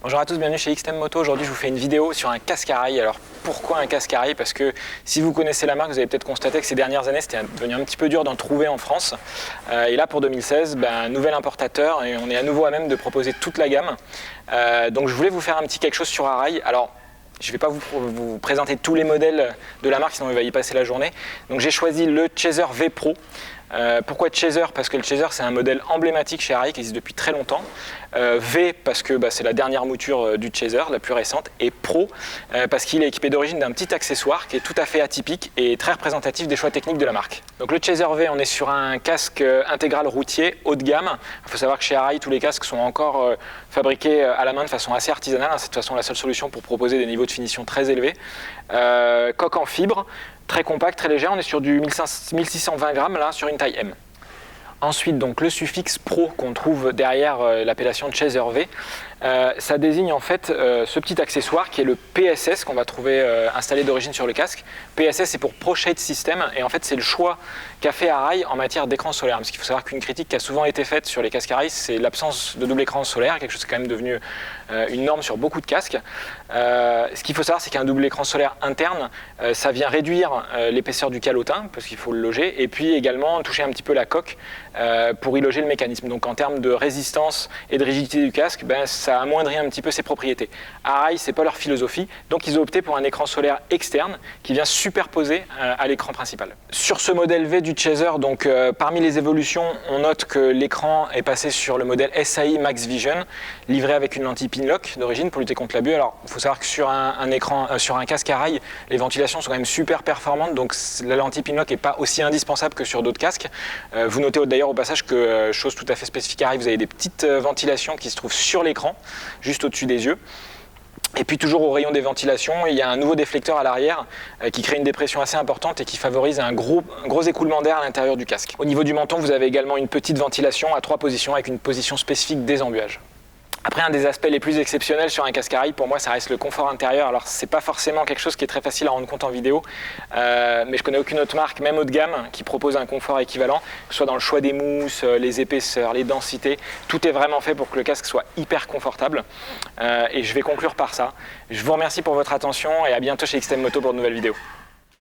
Bonjour à tous, bienvenue chez XTM Moto. Aujourd'hui je vous fais une vidéo sur un casque à rail. Alors pourquoi un casque à rail? Parce que si vous connaissez la marque, vous avez peut-être constaté que ces dernières années c'était devenu un petit peu dur d'en trouver en France. Et là pour 2016, nouvel importateur et on est à nouveau à même de proposer toute la gamme. Donc je voulais vous faire un petit quelque chose sur un rail. Alors je ne vais pas vous présenter tous les modèles de la marque, sinon il va y passer la journée. Donc j'ai choisi le Chaser V Pro. Pourquoi Chaser? Parce que le Chaser c'est un modèle emblématique chez Rail qui existe depuis très longtemps. V parce que c'est la dernière mouture du Chaser, la plus récente. Et Pro parce qu'il est équipé d'origine d'un petit accessoire qui est tout à fait atypique et très représentatif des choix techniques de la marque. Donc le Chaser V, on est sur un casque intégral routier haut de gamme. Il faut savoir que chez Rail tous les casques sont encore fabriqués à la main de façon assez artisanale. C'est de toute façon la seule solution pour proposer des niveaux de finition très élevés. Coque en fibre. Très compact, très léger, on est sur du 1620 grammes là, sur une taille M. Ensuite, donc, le suffixe Pro qu'on trouve derrière l'appellation de Chaser V, ça désigne en fait ce petit accessoire qui est le PSS qu'on va trouver installé d'origine sur le casque. PSS c'est pour Pro Shade System et en fait c'est le choix qu'a fait Rail en matière d'écran solaire. Parce qu'il faut savoir qu'une critique qui a souvent été faite sur les casques à rail, c'est l'absence de double écran solaire, quelque chose qui est quand même devenu une norme sur beaucoup de casques. Ce qu'il faut savoir c'est qu'un double écran solaire interne, ça vient réduire l'épaisseur du calotin parce qu'il faut le loger et puis également toucher un petit peu la coque pour y loger le mécanisme. Donc en termes de résistance et de rigidité du casque, ça amoindrit un petit peu ses propriétés. À Rail, c'est pas leur philosophie, donc ils ont opté pour un écran solaire externe qui vient superposer à l'écran principal. Sur ce modèle V du Chaser, donc parmi les évolutions, on note que l'écran est passé sur le modèle SAI Max Vision, livré avec une lentille Pinlock d'origine pour lutter contre l'abus. Alors il faut savoir que sur sur un casque à rail, les ventilations sont quand même super performantes, donc la lentille Pinlock n'est pas aussi indispensable que sur d'autres casques. Vous notez d'ailleurs au passage que, chose tout à fait spécifique à Rail, vous avez des petites ventilations qui se trouvent sur l'écran, juste au-dessus des yeux. Et puis toujours au rayon des ventilations, il y a un nouveau déflecteur à l'arrière qui crée une dépression assez importante et qui favorise un gros écoulement d'air à l'intérieur du casque. Au niveau du menton, vous avez également une petite ventilation à 3 positions avec une position spécifique des embuages. Après, un des aspects les plus exceptionnels sur un casque à rail, pour moi, ça reste le confort intérieur. Alors, c'est pas forcément quelque chose qui est très facile à rendre compte en vidéo, mais je connais aucune autre marque, même haut de gamme, qui propose un confort équivalent, que ce soit dans le choix des mousses, les épaisseurs, les densités. Tout est vraiment fait pour que le casque soit hyper confortable. Et je vais conclure par ça. Je vous remercie pour votre attention et à bientôt chez XTM Moto pour de nouvelles vidéos.